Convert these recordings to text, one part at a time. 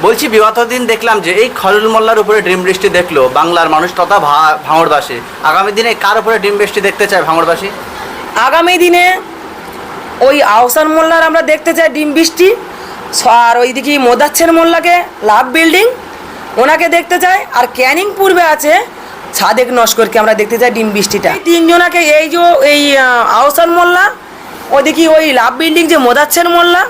বলছি বিগত দিন দেখলাম যে এই খয়রুল মোল্লার উপরে ডিম বৃষ্টি দেখলো বাংলার মানুষ তথা ভাঙড়বাসী। আগামী দিনে কার উপরে ডিম বৃষ্টি দেখতে চায় ভাঙড়বাসী? আগামী দিনে ওই আহসান মোল্লার আমরা দেখতে চাই ডিম বৃষ্টি, আর ওইদিকে মোদাচ্ছের মোল্লাকে লাভ বিল্ডিং ওনাকে দেখতে চাই, আর ক্যানিং পূর্বে আছে সাদেক নস্করকে আমরা দেখতে চাই ডিম বৃষ্টিটা। তিনজনাকে এই যে এই আহসান মোল্লা, ওইদিকে ওই লাভ বিল্ডিং যে মোদাচ্ছের মোল্লা,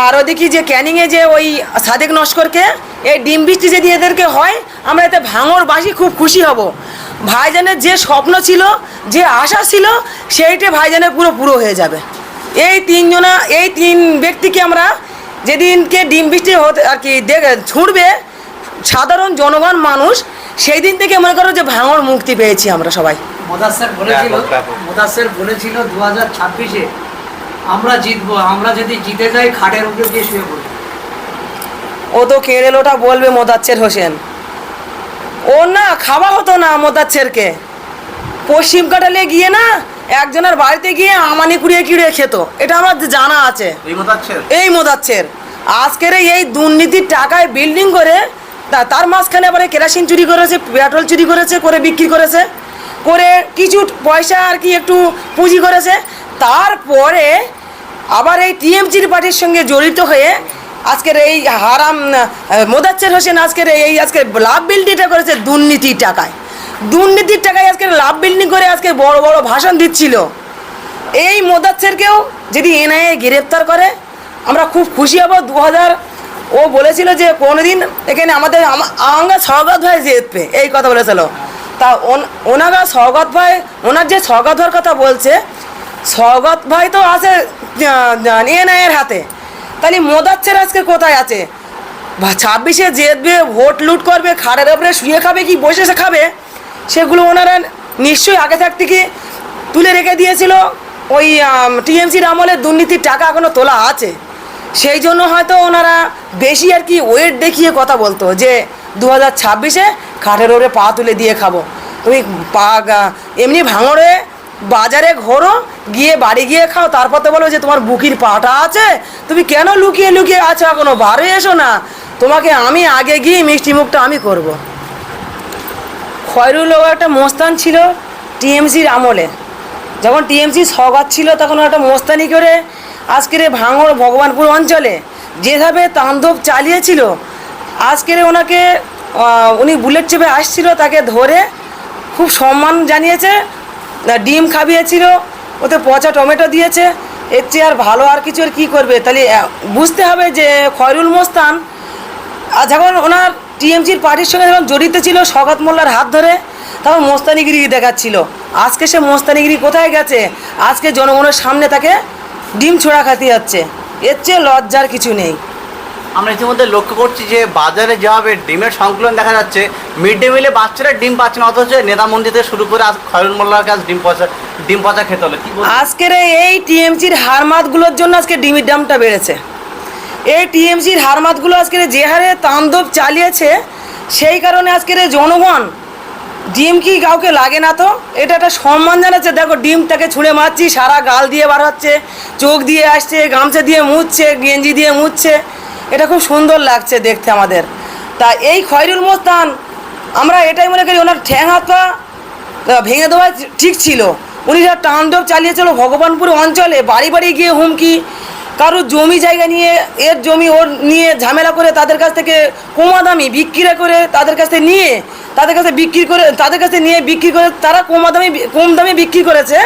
আর ওদিকে যে ক্যানিংয়ে যে ওই সাদেক নস্করকে, এই ডিম বৃষ্টি যদি এদেরকে হয় আমরা এতে ভাঙড়বাসী খুব খুশি হব। ভাইজানের যে স্বপ্ন ছিল, যে আশা ছিল, সেইটা ভাইজানের পুরো হয়ে যাবে। এই তিন ব্যক্তিকে আমরা যেদিনকে ডিম বৃষ্টি হতে আর কি ছুটবে সাধারণ জনগণ মানুষ, সেই দিন থেকে মনে করো যে ভাঙড় মুক্তি পেয়েছি আমরা সবাই। মোদাস্সের বলেছিল 2026-এ আমরা জিতবো, আমরা যদি জিতে যাই খাটের উপরে দিয়ে শুয়ে পড়বো। ও তো কেড়েলোটা বলবে মোদাচ্ছের হোসেন, ও না খাওয়া হতো না মোদাচ্ছেরকে। পশ্চিম কাটালে গিয়ে না একজনের বাড়িতে গিয়ে আমানি কুড়িয়ে খেত, এটা আমার জানা আছে। এই মোদাচ্ছের আজকের এই দুর্নীতির টাকায় বিল্ডিং করে তার মাঝখানে আবার কেরাসিন চুরি করেছে, পেট্রোল চুরি করেছে, করে বিক্রি করেছে, করে কিছু পয়সা আর কি একটু পুঁজি করেছে। তারপরে আবার এই টিএমসির পার্টির সঙ্গে জড়িত হয়ে আজকের এই হারাম মোদাচ্ছের হোসেন আজকে লাভ বিল্ডিংটা করেছে দুর্নীতির টাকায়। আজকে লাভ বিল্ডিং করে আজকে বড় বড় ভাষণ দিচ্ছিল। এই মোদাচ্ছেরকেও যদি এনআইএ গ্রেপ্তার করে আমরা খুব খুশি হব। ও বলেছিল যে কোনোদিন এখানে আমরা স্বগত ভাই জিতবে, এই কথা বলেছিল। তা ওনারা স্বগত ভাই, ওনার যে স্বগত ভাইয়ের কথা বলছে, স্বগত ভাই তো আছে এনআইএর হাতে, তাহলে মোদাচ্ছের আজকে কোথায় আছে? 26-এ জিতবে, ভোট লুট করবে, খাড়ের ওপরে শুয়ে খাবে কি বসে খাবে, সেগুলো ওনারা নিশ্চয়ই আগে থাকতে কি তুলে রেখে দিয়েছিল। ওই টিএমসির আমলে দুর্নীতির টাকা এখনও তোলা আছে, সেই জন্য হয়তো ওনারা বেশি আর কি ওয়েট দেখিয়ে কথা বলতো যে 2026-এ খাটের ওপরে পা তুলে দিয়ে খাবো। তুমি এমনি ভাঙড়ে বাজারে ঘোরো, গিয়ে বাড়ি গিয়ে খাও, তারপর তো বলো যে তোমার বুকির পাটা আছে, তুমি কেন লুকিয়ে আছো, এখনো বারে এসো না, তোমাকে আমি আগে গিয়ে মিষ্টি মুখটা আমি করব। খয়রুল একটা মোস্তান ছিল টিএমসির আমলে, যখন টিএমসি স্বগত ছিল তখন একটা মোস্তানি করে আজকের ভাঙড় ভগবানপুর অঞ্চলে যেভাবে তাণ্ডব চালিয়েছিল, আজকের ওনাকে উনি বুলেট চেপে আসছিল, তাকে ধরে খুব সম্মান জানিয়েছে, ডিম খাবিয়েছিল, ওতে পচা টমেটো দিয়েছে। এর চেয়ে আর ভালো আর কিছু আর কী করবে? তাহলে বুঝতে হবে যে খয়রুল মোস্তান যখন ওনার টিএমসির পার্টির সঙ্গে যখন জড়িত ছিল স্বগত মোল্লার হাত ধরে, তখন মোস্তানিগিরি দেখাচ্ছিল। আজকে সে মোস্তানিগিরি কোথায় গেছে? আজকে জনগণের সামনে তাকে ডিম ছোড়া খাতে যাচ্ছে, এর চেয়ে লজ্জার কিছু নেই। আমরা ইতিমধ্যে লক্ষ্য করছি যে বাজারে যেভাবে ডিমের সংকলন দেখা যাচ্ছে, মিড ডে মিলে বাচ্চারা ডিম পাচ্ছে না, অথচ নেতা মন্ত্রী থেকে শুরু করে আজ খয়রুল মোল্লার কাছে ডিম পচা খেতে হলো। আজকের এই টিএমসির হারমাতগুলোর জন্য আজকে ডিমের দামটা বেড়েছে। এই টিএমসির হারমাতগুলো আজকের যে হারে তাণ্ডব চালিয়েছে, সেই কারণে আজকের জনগণ ডিম কি কাউকে লাগে না, তো এটা একটা সম্মান জানাচ্ছে। দেখো ডিমটাকে ছুঁড়ে মারছি, সারা গাল দিয়ে বার হচ্ছে, চোখ দিয়ে আসছে, গামছা দিয়ে মুছছে, গেঞ্জি দিয়ে মুছছে, এটা খুব সুন্দর লাগছে দেখতে আমাদের। তা এই খয়রুল মোস্তান আমরা এটাই মনে করি ওনার ঠ্যাং হাত পা ভেঙে দেওয়া ঠিক ছিল। উনি যা তাণ্ডব চালিয়েছিল ভগবানপুর অঞ্চলে, বাড়ি বাড়ি গিয়ে হুমকি, কারো জমি জায়গা নিয়ে এর জমি ওর নিয়ে ঝামেলা করে তাদের কাছ থেকে কমা দামি বিক্রি করে তাদের কাছ থেকে নিয়ে তাদের কাছে বিক্রি করে তারা কম দামে বিক্রি করেছে,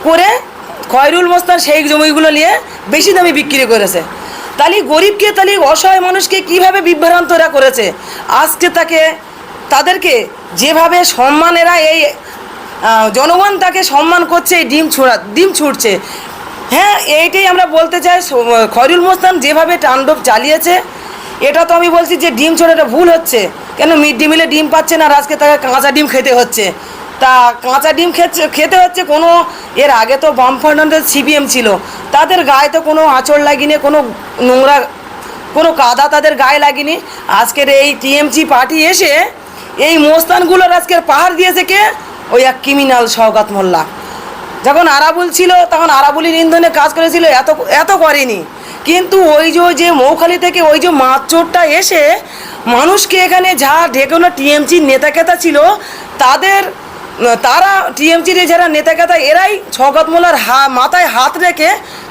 করে খয়রুল মোস্তান সেই জমিগুলো নিয়ে বেশি দামে বিক্রি করেছে। তাহলে গরিবকে, তাহলে অসহায় মানুষকে কীভাবে বিভ্রান্তরা করেছে। আজকে তাদেরকে যেভাবে সম্মানেরা এই জনগণ তাকে সম্মান করছে, এই ডিম ছুটছে। হ্যাঁ, এইটাই আমরা বলতে চাই, খয়রুল মোস্তান যেভাবে তাণ্ডব চালিয়েছে, এটা তো আমি বলছি যে ডিম ছোড়াটা ভুল হচ্ছে। কেন মিড ডে মিলে ডিম পাচ্ছে না, আর আজকে তাকে কাঁচা ডিম খেতে হচ্ছে। তা কাঁচা ডিম খেতে হচ্ছে, কোনো এর আগে তো বামফ্রন্টের সিপিএম ছিল, তাদের গায়ে তো কোনো আঁচড় লাগেনি, কোনো নোংরা কোনো কাদা তাদের গায়ে লাগেনি। আজকের এই টিএমসি পার্টি এসে এই মোস্তানগুলোর আজকের পাহাড় দিয়েছে কে? ওই এক ক্রিমিনাল স্বগত মোল্লা। যখন আরাবুল ছিল তখন আরাবুলির ইন্ধনে কাজ করেছিল, এত করেনি, কিন্তু ওই যে মৌখালি থেকে ওই যে মারচোরটা এসে মানুষকে এখানে যা ঢেকানো টিএমসির নেতা কেতা ছিল তারা টিএমসির যারা নেতা কেতা এরাই শওকত মোল্লার মাথায় হাত রেখে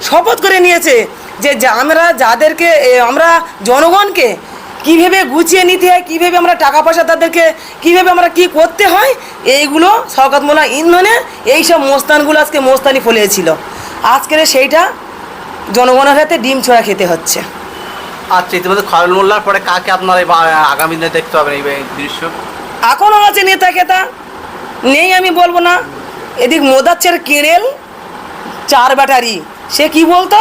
শপথ করে নিয়েছে যে আমরা যাদেরকে আমরা জনগণকে কীভাবে গুছিয়ে নিতে হয়, কীভাবে আমরা টাকা পয়সা তাদেরকে কীভাবে আমরা কী করতে হয়, এইগুলো শওকত মোল্লা ইন্ধনে এইসব মোস্তানগুলো আজকে মোস্তানি ফলিয়েছিল। আজকের সেইটা জনগণের হাতে ডিম ছোড়া খেতে হচ্ছে। আচ্ছা, ইতিমধ্যে খয়রুল মোল্লার পরে কাকে আপনার আগামী দিনে দেখতে পাবেন এই দৃশ্য? এখনও আছে নেতা খেতা, নেই আমি বলবো না। এদিক মোদাচ্ছের কেড়েল 4 ব্যাটারি, সে কি বলতো,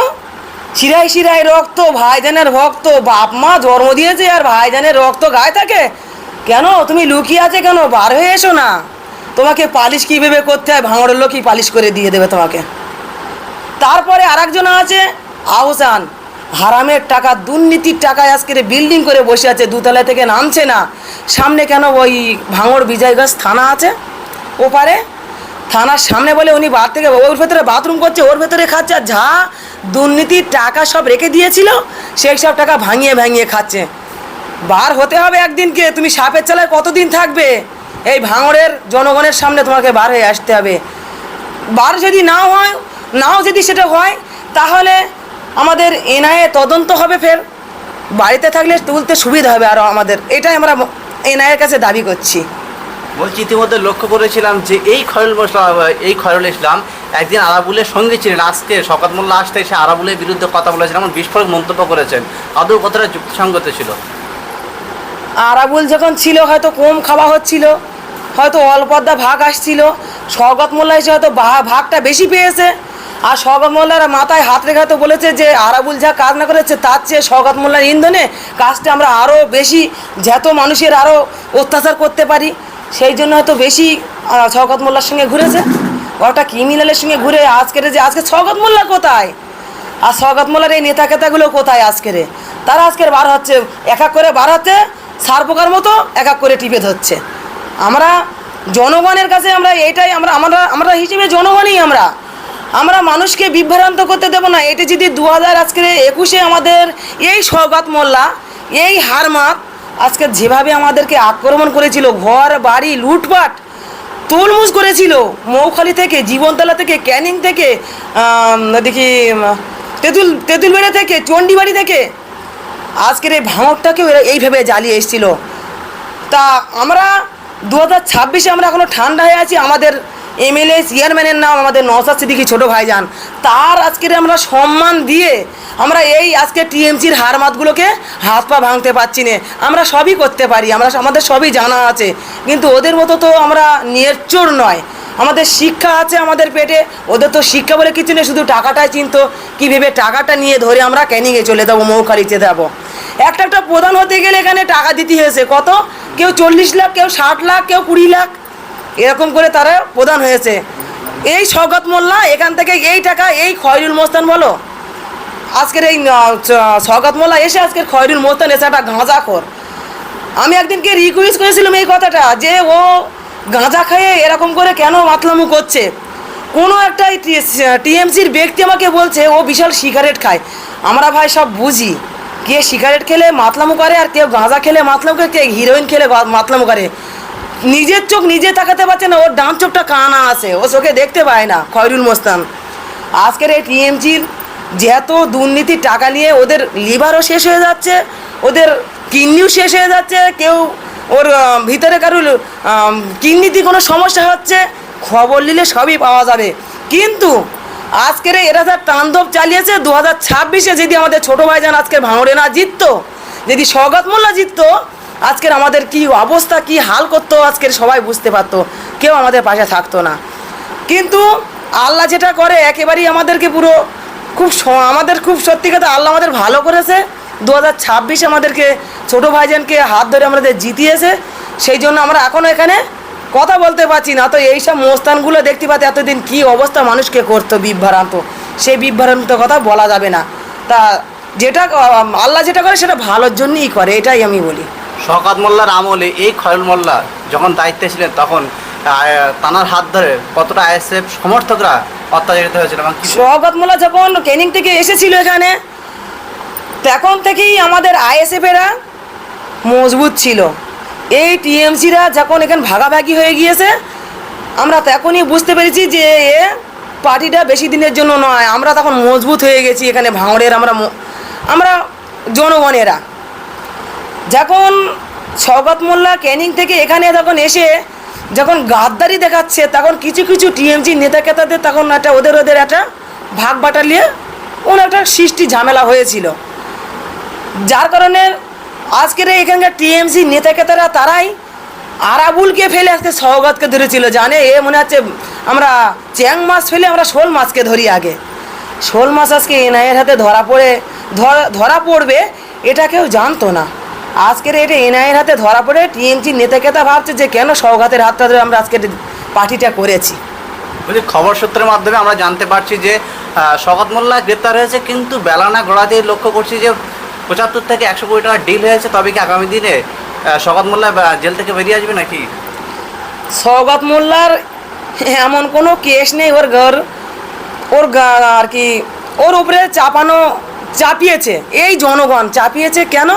শিরায় শিরায় রক্ত, ভাইজানের ভক্ত, বাপ মা জন্ম দিয়েছে আর ভাইজানের রক্ত গায়ে থাকে, কেন তুমি লুকিয়ে আছে কেন, বার হয়ে এসো না, তোমাকে পালিশ কীভাবে করতে হয় ভাঙড়ের লোকই পালিশ করে দিয়ে দেবে তোমাকে। তারপরে আরেকজন আছে আহসান, হারামের টাকা দুর্নীতির টাকায় আজকের বিল্ডিং করে বসে আছে, 2 তলা থেকে নামছে না। সামনে কেন ওই ভাঙড় বিজয়গঞ্জ থানা আছে, ওপারে থানার সামনে বলে উনি বার থেকে ওর ভেতরে বাথরুম করছে, ওর ভেতরে খাচ্ছে, আর যা দুর্নীতির টাকা সব রেখে দিয়েছিল সেই সব টাকা ভাঙিয়ে ভাঙিয়ে খাচ্ছে। বার হতে হবে একদিনকে, তুমি সাপের চালায় কতদিন থাকবে, এই ভাঙড়ের জনগণের সামনে তোমাকে বার হয়ে আসতে হবে। বার যদি নাও যদি সেটা হয় তাহলে আমাদের এনআইএ তদন্ত হবে, ফের বাড়িতে থাকলে তুলতে সুবিধা হবে আরও আমাদের, এটাই আমরা এনআইএর কাছে দাবি করছি। বলছি, ইতিমধ্যে লক্ষ্য করেছিলাম যে এই খয়রুল ইসলাম একদিন আরাবুলের সঙ্গে ছিলেন, আজকে শওকত মোল্লা আসতে এসে আরাবুলের বিরুদ্ধে কথা বলেছেন, এমন বিস্ফোরক মন্তব্য করেছেন, আদৌ কতটা যুক্তিসঙ্গত ছিল? আরাবুল যখন ছিল হয়তো কম খাওয়া হচ্ছিল, হয়তো অল্প আধা ভাগ আসছিল, শওকত মোল্লা এসে হয়তো ভাগটা বেশি পেয়েছে। আর শওকত মোল্লার মাথায় হাত রেখে হয়তো বলেছে যে আরাবুল যা কাজ না করেছে তার চেয়ে শওকত মোল্লার ইন্ধনে কাজটা আমরা আরও বেশি যত মানুষের আরও অত্যাচার করতে পারি, সেই জন্য হয়তো বেশি শওকত মোল্লার সঙ্গে ঘুরেছে, ওটা ক্রিমিনালের সঙ্গে ঘুরে আজকে শওকত মোল্লা কোথায়, আর শওকত মোল্লার এই নেতা কেতাগুলো কোথায় আজকের, তারা আজকের বার হচ্ছে, এক এক করে বার হচ্ছে, সার পোকার মতো এক এক করে টিপে ধরছে। আমরা জনগণের কাছে আমরা এইটাই আমরা হিসেবে জনগণই আমরা মানুষকে বিভ্রান্ত করতে দেবো না। এটা যদি 2021 আমাদের এই শওকত মোল্লা এই হারমাত আজকে যেভাবে আমাদেরকে আক্রমণ করেছিল, ঘর বাড়ি লুটপাট তুলমুজ করেছিল, মৌখালি থেকে, জীবনতলা থেকে, ক্যানিং থেকে, দেখি তেঁতুলবেড়া থেকে, চণ্ডীবাড়ি থেকে, আজকের এই ভাঙড়টাকেও এরা এইভাবে জ্বালিয়ে এসেছিল। তা আমরা 2026 আমরা এখনও ঠান্ডা হয়ে আছি। আমাদের এমএলএ চেয়ারম্যানের নাম আমাদের নওশাদ সিদ্দিকী ছোটো ভাইজান, তার আজকের আমরা সম্মান দিয়ে আমরা এই আজকে টিএমসির হারমাতগুলোকে হাত পা ভাঙতে পারছি না। আমরা সবই করতে পারি, আমাদের সবই জানা আছে, কিন্তু ওদের মতো তো আমরা নির্চোর নয়, আমাদের শিক্ষা আছে আমাদের পেটে, ওদের তো শিক্ষা বলে কিছু নেই, শুধু টাকাটাই চিনতো, কীভাবে টাকাটা নিয়ে ধরে আমরা ক্যানিংয়ে চলে যাবো, মৌখালিতে যাবো। একটা প্রধান হতে গেলে এখানে টাকা দিতে হয়েছে কত, কেউ 40 লাখ, কেউ 60 লাখ, কেউ 20 লাখ, এরকম করে তারা প্রধান হয়েছে। এই শওকত মোল্লা এখান থেকে এই টাকা, এই খয়রুল মোস্তান বলো, আজকের এই শওকত মোল্লা এসে আজকের খয়রুল মোস্তান এসে একটা গাঁজাখোর। আমি একদিনকে রিকোয়েস্ট করেছিলাম এই কথাটা, যে ও গাঁজা খেয়ে এরকম করে কেন মাতলামু করছে। কোনো একটা টিএমসির ব্যক্তি আমাকে বলছে ও বিশাল সিগারেট খায়। আমরা ভাই সব বুঝি, কে সিগারেট খেলে মাতলামু করে আর কেউ গাঁজা খেলে মাতলামু করে, কে হিরোইন খেলে মাতলামু করে। নিজের চোখ নিজে তাকাতে পারছে না, ওর ডান চোখটা কানা আছে, ও চোখে দেখতে পায় না খয়রুল মোস্তান। আজকের এই টিএমসির যত দুর্নীতির টাকা নিয়ে ওদের লিভারও শেষ হয়ে যাচ্ছে, ওদের কিডনিও শেষ হয়ে যাচ্ছে, কেউ ওর ভিতরে কারুর কিডনিতে কোনো সমস্যা হচ্ছে, খবর নিলে সবই পাওয়া যাবে। কিন্তু আজকের এরা যা তাণ্ডব চালিয়েছে, 2026 যদি আমাদের ছোটো ভাইজান আজকে ভাঙড়ে না জিততো, যদি শওকত মোল্লা জিততো, আজকের আমাদের কি অবস্থা, কি হাল করতো আজকের সবাই বুঝতে পারতো, কেউ আমাদের পাশে থাকতো না। কিন্তু আল্লাহ যেটা করে একেবারেই আমাদেরকে পুরো আমাদের খুব সত্যি কথা আল্লাহ আমাদের ভালো করেছে। 2026 আমাদেরকে ছোটো ভাইজানকে হাত ধরে আমাদের জিতিয়েছে, সেই জন্য আমরা এখনও এখানে কথা বলতে পারছি না। তো এইসব মোস্তানগুলো দেখতে পাতে এতদিন কি অবস্থা মানুষকে করতো বিভ্রান্ত, সেই বিভ্রান্ত কথা বলা যাবে না। তা যেটা আল্লাহ যেটা করে সেটা ভালোর জন্যই করে, এটাই আমি বলি। শওকত মোল্লার আমলে এই খয়রুল মোল্লা যখন দায়িত্বে ছিলেন তখন তানার হাত ধরে কতটা আইএসএফ সমর্থকরা অত্যাচারিত হয়েছিল? শওকত মোল্লা যখন ক্যানিং থেকে এসেছিল এখানে, তখন থেকেই আমাদের আইএসএফেরা মজবুত ছিল। এই টিএমসিরা যখন এখানে ভাগাভাগি হয়ে গিয়েছে, আমরা তখনই বুঝতে পেরেছি যে এ পার্টিটা বেশি দিনের জন্য নয়। আমরা তখন মজবুত হয়ে গেছি এখানে ভাঙড়ের আমরা জনগণেরা। যখন শওকত মোল্লা ক্যানিং থেকে এখানে যখন এসে যখন গাদ্দারি দেখাচ্ছে, তখন কিছু কিছু টিএমসি নেতাকেতাদের তখন একটা ওদের একটা ভাগ বাটালিয়ে একটা সৃষ্টি ঝামেলা হয়েছিল, যার কারণে আজকের এখানকার টিএমসি নেতাকেতারা তারাই আরাবুলকে ফেলে আজকে শওকতকে ধরেছিল। জানে এ মনে হচ্ছে আমরা চ্যাং মাছ ফেলে আমরা শোল মাছকে ধরি। আগে শোল মাছ আজকে এনআইয়ের হাতে ধরা পড়বে এটা কেউ জানতো না। আজকের এটা এনআইয়ের হাতে ধরা পড়ে টিএমসি নেতাকেতা ভাবছে যে কেন শওকতের হাতটা ধরে আমরা আজকে পার্টিটা করেছি। বলছি খবর সূত্রের মাধ্যমে আমরা জানতে পারছি যে শওকত মোল্লা গ্রেপ্তার হয়েছে, কিন্তু বেলানা গড়াতেই লক্ষ্য করছি যে 75 থেকে 100 কোটি টাকা ডিল হয়েছে। তবে কি আগামী দিনে শওকত মোল্লা জেল থেকে বেরিয়ে আসবে নাকি? শওকত মোল্লার এমন কোনো কেস নেই। আর কি ওর উপরে চাপিয়েছে এই জনগণ চাপিয়েছে। কেন?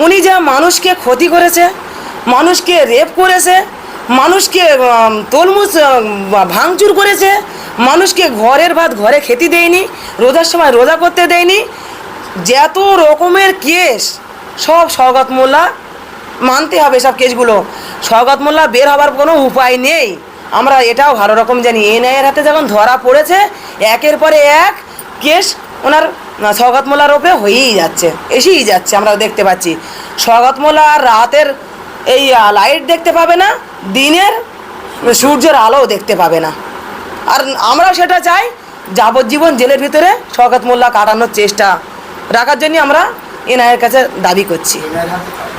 উনি যা মানুষকে ক্ষতি করেছে, মানুষকে রেপ করেছে, মানুষকে তলমুজ ভাঙচুর করেছে, মানুষকে ঘরের ভাত ঘরে খেতে দেয়নি, রোজার সময় রোজা করতে দেয়নি, যত রকমের কেস সব শওকত মোল্লা মানতে হবে। সব কেসগুলো শওকত মোল্লা বের হবার কোনো উপায় নেই। আমরা এটাও ভালো রকম জানি এনআইয়ের হাতে যখন ধরা পড়েছে একের পরে এক কেস ওনার শওকত মোল্লার ওপরে এসেই যাচ্ছে। আমরা দেখতে পাচ্ছি শওকত মোল্লা আর রাতের এই লাইট দেখতে পাবে না, দিনের সূর্যের আলোও দেখতে পাবে না। আর আমরাও সেটা চাই, যাবজ্জীবন জেলের ভিতরে শওকত মোল্লা কাটানোর চেষ্টা রাখার জন্য আমরা এনআইয়ের কাছে দাবি করছি।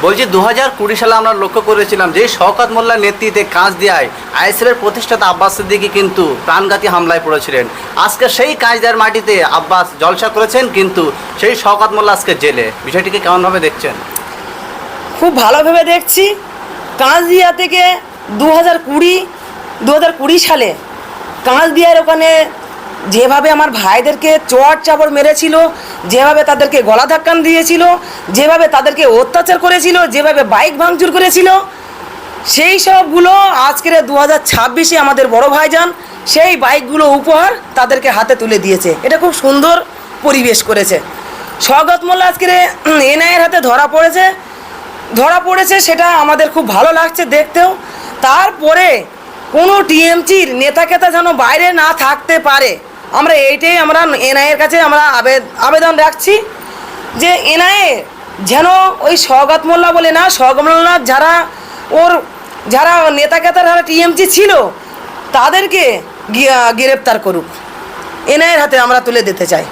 বলছি 2020 সালে আমরা লক্ষ্য করেছিলাম যে শওকত মোল্লার নেতৃত্বে কাঁচদিয়ায় আইএসএফের প্রতিষ্ঠাতা আব্বাস সিদ্দিকী কিন্তু প্রাণঘাতী হামলায় পড়েছিলেন। আজকে সেই কাঁচদিয়ার মাটিতে আব্বাস জলসা করেছেন, কিন্তু সেই শওকত মোল্লা আজকে জেলে। বিষয়টিকে কেমনভাবে দেখছেন? খুব ভালোভাবে দেখছি। কাঁচদিয়া থেকে 2020 সালে কাঁচদিয়ার ওখানে যেভাবে আমার ভাইদেরকে চট চাপড় মেরেছিল, যেভাবে তাদেরকে গলা ধাক্কান দিয়েছিল, যেভাবে তাদেরকে অত্যাচার করেছিল, যেভাবে বাইক ভাঙচুর করেছিল, সেই সবগুলো আজকের 2026-এ আমাদের বড় ভাইজান সেই বাইকগুলো উপহার তাদেরকে হাতে তুলে দিয়েছে। এটা খুব সুন্দর পরিবেশ করেছে। শওকত মোল্লা আজকের এনআইয়ের হাতে ধরা পড়েছে, সেটা আমাদের খুব ভালো লাগছে দেখতেও। তারপরে কোনো টিএমসির নেতাকেতা যেন বাইরে না থাকতে পারে, আমরা এইটাই আমরা এনআইয়ের কাছে আমরা আবেদন রাখছি যে এনআইএ যেন ওই শওকত মোল্লা বলে না, শওকত মোল্লা যারা নেতাকেতা যারা টিএমসি ছিল তাদেরকে গ্রেপ্তার করুক, এনআইয়ের হাতে আমরা তুলে দিতে চাই।